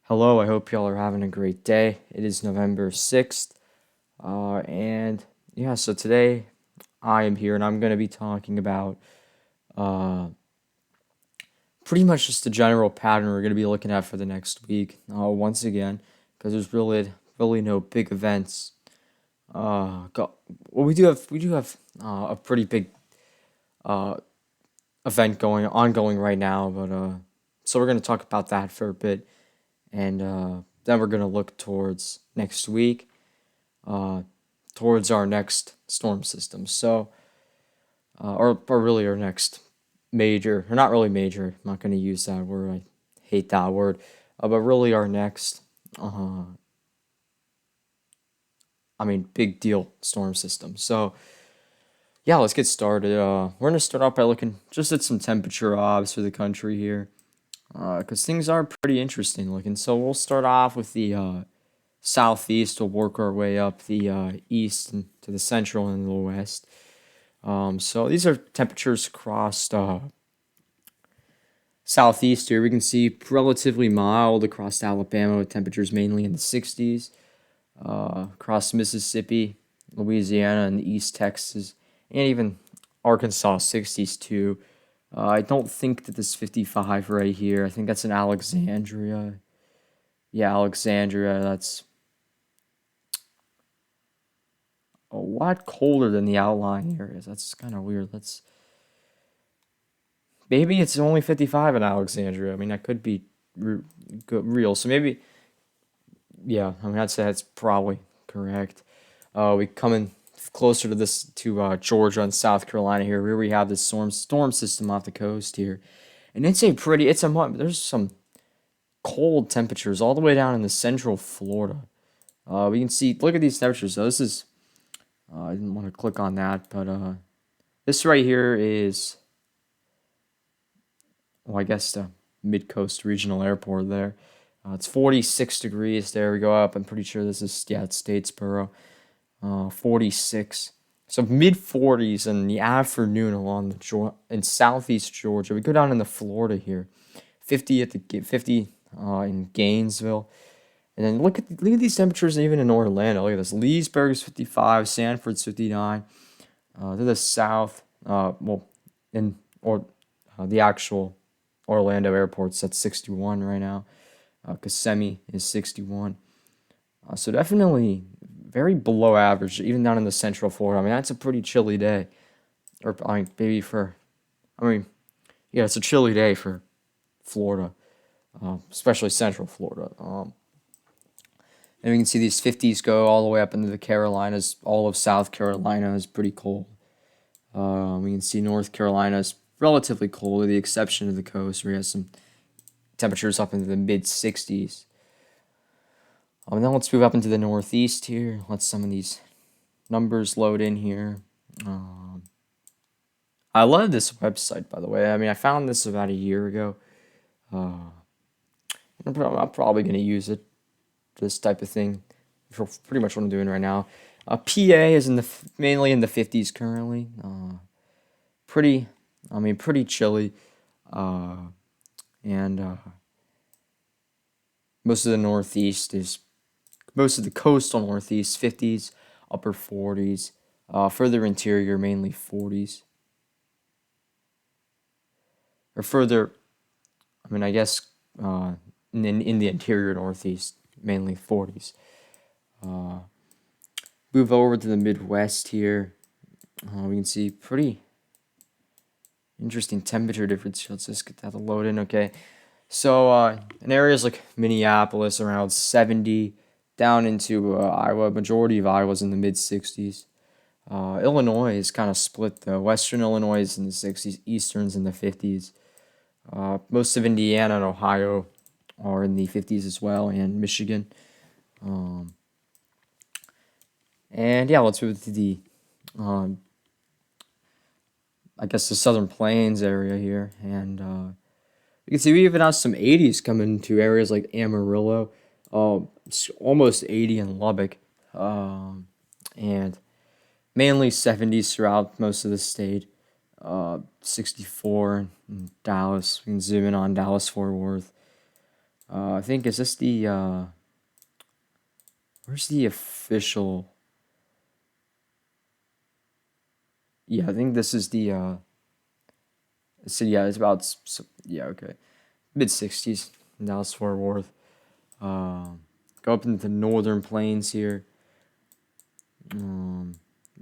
Hello, I hope y'all are having a great day. It is November 6th. And yeah, so today I am here and I'm going to be talking about uh, pretty much just the general pattern we're going to be looking at for the next week. Once again, because there's really no big events. Well, we do have a pretty big uh, event ongoing right now, but so we're going to talk about that for a bit, and then we're going to look towards next week uh, towards our next storm system. So, or really our next major, or not really major. I'm not going to use that word. I hate that word. But really our next, uh, big deal storm system. So, yeah, let's get started. We're going to start off by looking just at some temperature obs for the country here, because things are pretty interesting looking. So we'll start off with the southeast. We'll work our way up the east and to the central and the west. So these are temperatures across southeast here. We can see relatively mild across Alabama with temperatures mainly in the 60s. Across Mississippi, Louisiana, and East Texas, and even Arkansas 60s too. I don't think that this 55 right here, I think that's in Alexandria. Yeah, Alexandria, that's a lot colder than the outlying areas. That's kind of weird. Maybe it's only 55 in Alexandria. I mean, that could be real. So maybe, yeah, I mean, I'd say that's probably correct. We coming closer to Georgia and South Carolina here, where we have this storm system off the coast here, and there's some cold temperatures all the way down in the central Florida. We can see, look at these temperatures. So this is, I didn't want to click on that, but this right here is, well, I guess the Mid-Coast Regional Airport there. It's 46 degrees there. We go up. I'm pretty sure this is, yeah, it's Statesboro. 46. So mid 40s in the afternoon along in southeast Georgia. We go down into Florida here. 50 in Gainesville. And then look at these temperatures even in Orlando. Look at this. Leesburg's 55, Sanford's 59. To the south, the actual Orlando airport's at 61 right now. Kissimmee is 61. So definitely very below average, even down in the central Florida. I mean, that's a pretty chilly day. Or, yeah, it's a chilly day for Florida, especially central Florida. And we can see these 50s go all the way up into the Carolinas. All of South Carolina is pretty cold. We can see North Carolina is relatively cold, with the exception of the coast, where you have some temperatures up into the mid 60s. Now let's move up into the northeast here. Let some of these numbers load in here. I love this website, by the way. I mean, I found this about a year ago. I'm probably going to use it, this type of thing, for pretty much what I'm doing right now. PA is mainly in the 50s currently. Pretty chilly. And most of the coastal northeast 50s, upper 40s. Further interior, mainly 40s. Or further, I guess in the interior northeast, mainly 40s. Move over to the Midwest here. We can see pretty interesting temperature difference. Let's just get that to load in. Okay. So in areas like Minneapolis, around 70, down into Iowa, majority of Iowa's in the mid 60s. Illinois is kind of split though. Western Illinois is in the 60s, Eastern's in the 50s. Most of Indiana and Ohio are in the 50s as well, and Michigan. And yeah, let's move to the, I guess, the Southern Plains area here. And you can see we even have some 80s coming to areas like Amarillo. It's almost 80 in Lubbock. And mainly 70s throughout most of the state. 64 in Dallas. We can zoom in on Dallas Fort Worth. I think is this the where's the official? Yeah, I think this is the so yeah, it's about yeah, okay, mid 60s Dallas Fort Worth. Um, Go up into the northern plains here. We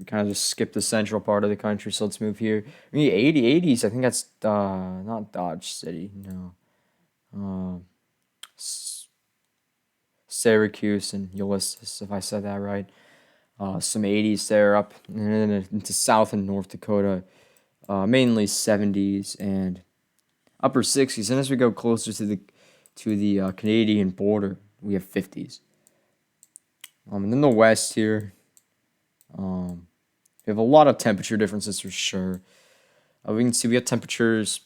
kind of just skip the central part of the country, so let's move here. I mean, 80s. I think that's not Dodge City, no. Uh, S- Syracuse and Ulysses, if I said that right. Some 80s there up and then into South and North Dakota, mainly 70s and upper 60s. And as we go closer to the Canadian border, we have 50s. And then the West here, we have a lot of temperature differences for sure. We can see we have temperatures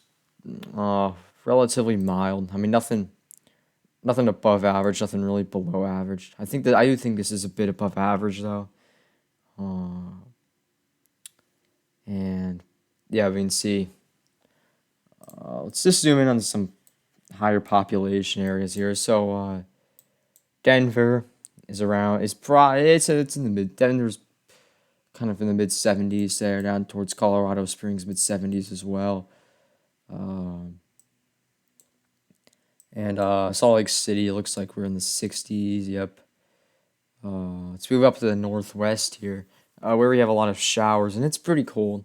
uh, relatively mild. I mean, nothing above average, nothing really below average. I do think this is a bit above average though. And yeah, we can see. Let's just zoom in on some higher population areas here. So Denver is around. It's in the mid. Denver's kind of in the mid 70s there, down towards Colorado Springs, mid 70s as well. And Salt Lake City looks like we're in the 60s. Yep. Let's move up to the northwest here, where we have a lot of showers, and it's pretty cold.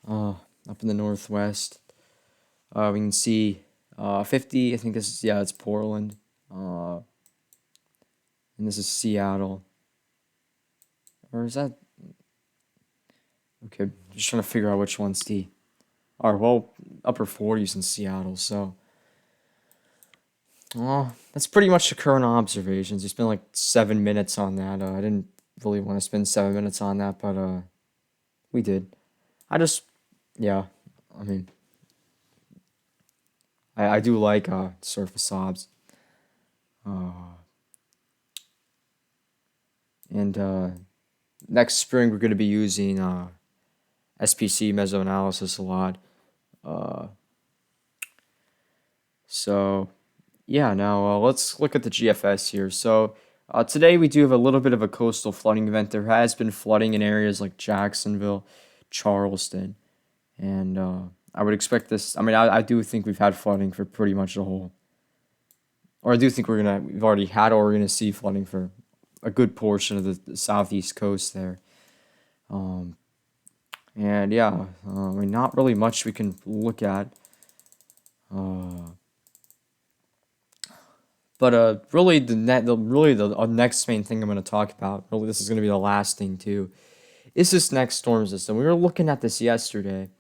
Up in the northwest, we can see 50. I think this is, yeah, it's Portland. And this is Seattle. Or is that? Okay, just trying to figure out which one's the. Or, well, upper 40s in Seattle, so. That's pretty much the current observations. You spent like 7 minutes on that. I didn't really want to spend 7 minutes on that, but we did. I just, yeah, I mean, I do like surface obs. And next spring, we're going to be using SPC mesoanalysis a lot. So, yeah, now let's look at the GFS here. So, today we do have a little bit of a coastal flooding event. There has been flooding in areas like Jacksonville, Charleston, and I would expect this. I mean, I do think we've had flooding for pretty much the whole, or I do think we've already had or we're gonna see flooding for a good portion of the southeast coast there. And yeah, I mean, not really much we can look at. But really the next main thing I'm going to talk about. Really, this is going to be the last thing too. Is this next storm system? We were looking at this yesterday.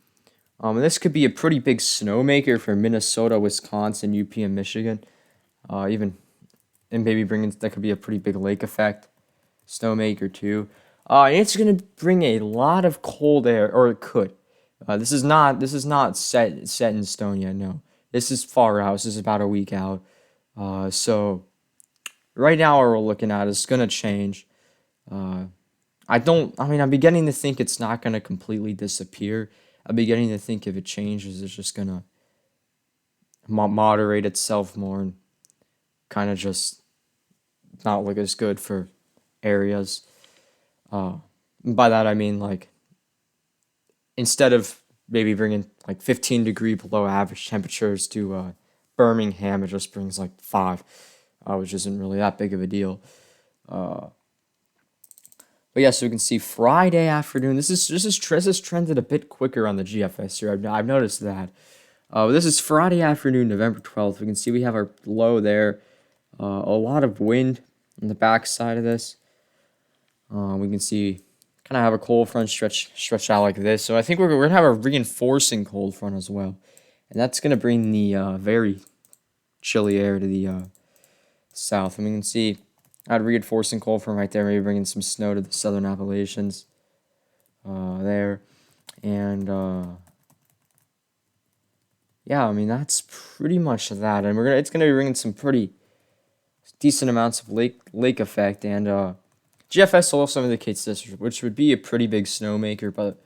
And this could be a pretty big snowmaker for Minnesota, Wisconsin, UP, and Michigan. Even and maybe bringing that could be a pretty big lake effect snowmaker too. And it's going to bring a lot of cold air, or it could. This is not set in stone yet. No, this is far out. This is about a week out. So right now, what we're looking at is going to change. I don't. I mean, I'm beginning to think it's not going to completely disappear. I'm beginning to think if it changes, it's just going to moderate itself more and kind of just not look as good for areas. By that I mean like instead of maybe bringing like 15-degree below average temperatures to Birmingham, it just brings like 5, which isn't really that big of a deal. But yeah, so we can see Friday afternoon. This is trended a bit quicker on the GFS here. I've noticed that. This is Friday afternoon, November 12th. We can see we have our low there. A lot of wind on the back side of this. We can see kind of have a cold front stretch out like this. So I think we're gonna have a reinforcing cold front as well, and that's gonna bring the very chilly air to the south. And we can see I had reinforcing cold front right there, maybe bringing some snow to the southern Appalachians there, and yeah, I mean that's pretty much that. And it's gonna be bringing some pretty decent amounts of lake effect, and GFS also indicates this, which would be a pretty big snowmaker, but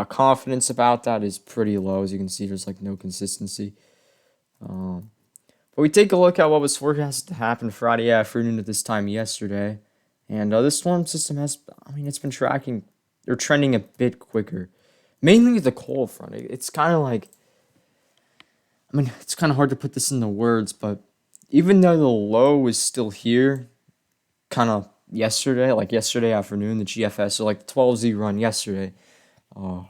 confidence about that is pretty low. As you can see, there's like no consistency. But we take a look at what was forecasted to happen Friday afternoon at this time yesterday. And this storm system has, I mean, it's been tracking, or trending a bit quicker. Mainly the cold front. It's kind of like, I mean, it's kind of hard to put this into words, but even though the low was still here, kind of yesterday, like yesterday afternoon, the GFS, or like the 12Z run yesterday, uh,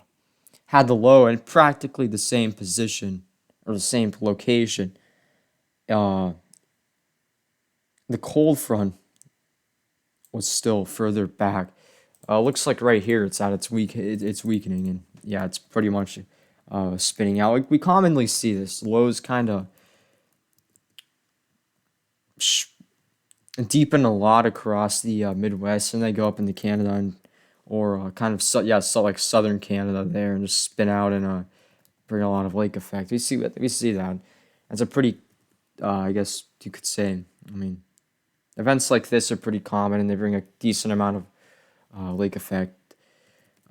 had the low in practically the same position or the same location. Uh, the cold front was still further back. Looks like right here it's at it's weakening, and yeah, it's pretty much spinning out. Like we commonly see this lows kind of deepen a lot across the Midwest, and they go up into Canada and or kind of like southern Canada there, and just spin out and bring a lot of lake effect. We see that. That's a pretty, I guess you could say. I mean, events like this are pretty common, and they bring a decent amount of lake effect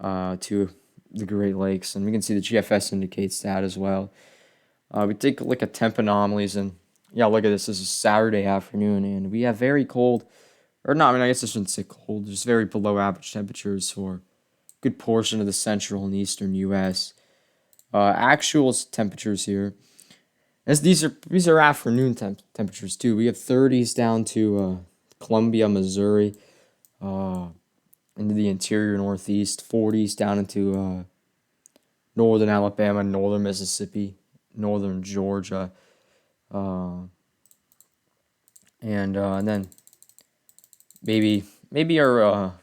to the Great Lakes, and we can see the GFS indicates that as well. We take a look at temp anomalies, and yeah, look at this. This is Saturday afternoon, and we have very cold, or not. I mean, I guess I shouldn't say cold. Just very below average temperatures for a good portion of the central and eastern U.S. Actual temperatures here. As these are afternoon temperatures too. We have 30s down to Columbia, Missouri, into the interior Northeast. 40s down into northern Alabama, northern Mississippi, northern Georgia, and then maybe our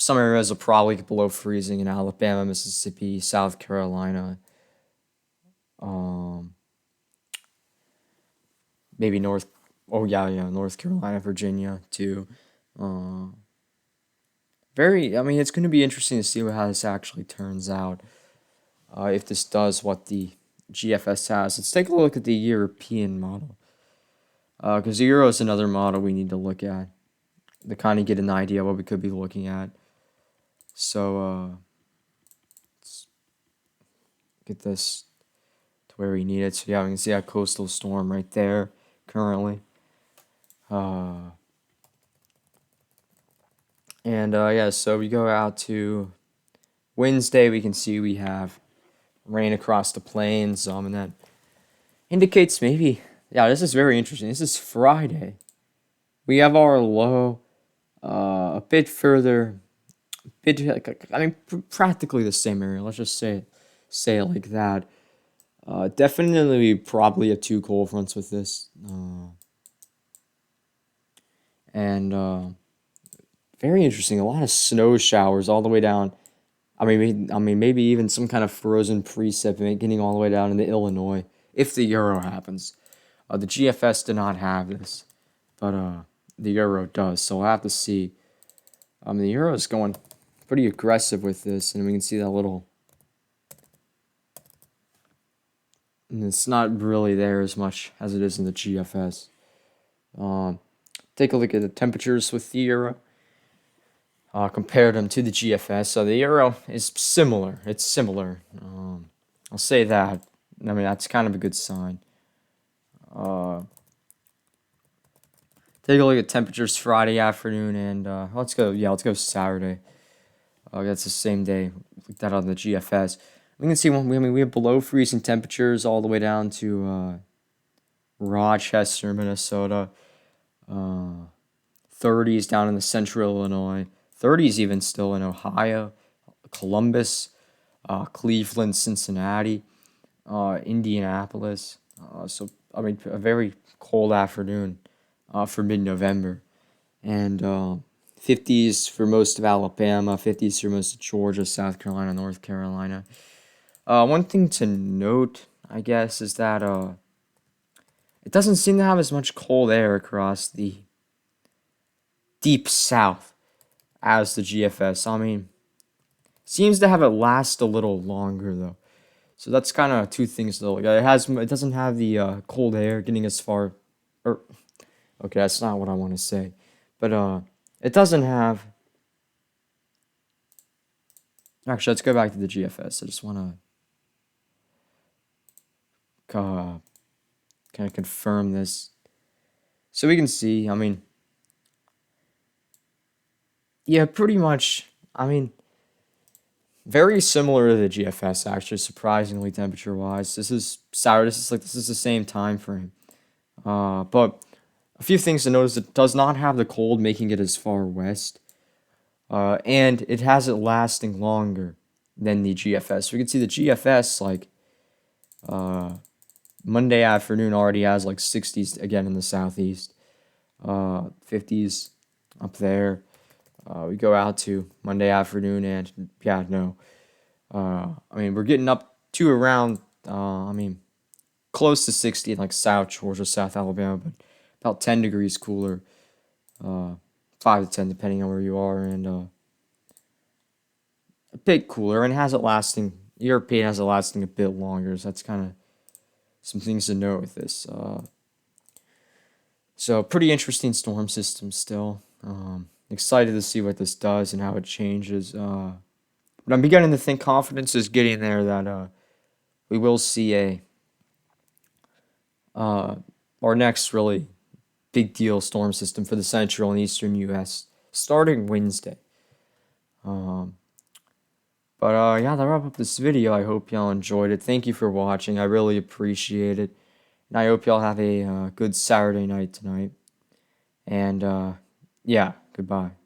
some areas are probably below freezing in Alabama, Mississippi, South Carolina, maybe North Carolina, Virginia too. I mean, it's going to be interesting to see how this actually turns out. If this does what the GFS has. Let's take a look at the European model. Because the Euro is another model we need to look at to kind of get an idea of what we could be looking at. So, let's get this to where we need it. So, yeah, we can see that coastal storm right there currently. Yeah, so we go out to Wednesday, we can see we have rain across the plains, and that indicates maybe, yeah, this is very interesting. This is Friday. We have our low a bit further, practically the same area. Let's just say it like that. Definitely, probably have two cold fronts with this, and very interesting. A lot of snow showers all the way down. I mean, maybe even some kind of frozen precip getting all the way down into Illinois if the Euro happens. The GFS did not have this, but the Euro does. So we'll have to see. The Euro is going pretty aggressive with this, and we can see that little. And it's not really there as much as it is in the GFS. Take a look at the temperatures with the Euro. Compare them to the GFS. So the Euro is similar. It's similar. I'll say that. I mean, that's kind of a good sign. Take a look at temperatures Friday afternoon, and let's go Saturday. That's the same day. Look that on the GFS. We can see we have below freezing temperatures all the way down to Rochester, Minnesota. 30s down in the central Illinois. 30s even still in Ohio, Columbus, Cleveland, Cincinnati, Indianapolis. So I mean, a very cold afternoon for mid-November, and 50s for most of Alabama, 50s for most of Georgia, South Carolina, North Carolina. One thing to note, I guess, is that it doesn't seem to have as much cold air across the deep south as the GFS. I mean, seems to have it last a little longer though. So that's kind of two things to look at. It doesn't have the cold air getting as far, or okay, that's not what I want to say, but it doesn't have. Actually, let's go back to the GFS. I just want to kind of confirm this. So we can see, I mean, yeah, pretty much, I mean, very similar to the GFS, actually, surprisingly, temperature-wise. This is Saturday, this is the same time frame. But a few things to notice, it does not have the cold making it as far west. And it has it lasting longer than the GFS. We can see the GFS, like, Monday afternoon already has like 60s again in the southeast, 50s up there. We go out to Monday afternoon, and yeah, no. I mean, we're getting up to around, I mean, close to 60 in like South Georgia, South Alabama, but about 10 degrees cooler, 5 to 10 depending on where you are, and a bit cooler, and has it lasting. European has it lasting a bit longer, so that's kind of some things to note with this. So pretty interesting storm system still. Excited to see what this does and how it changes. But I'm beginning to think confidence is getting there that we will see our next really big deal storm system for the central and eastern U.S. starting Wednesday. But yeah, that'll wrap up this video. I hope y'all enjoyed it. Thank you for watching. I really appreciate it. And I hope y'all have a good Saturday night tonight. And yeah, goodbye.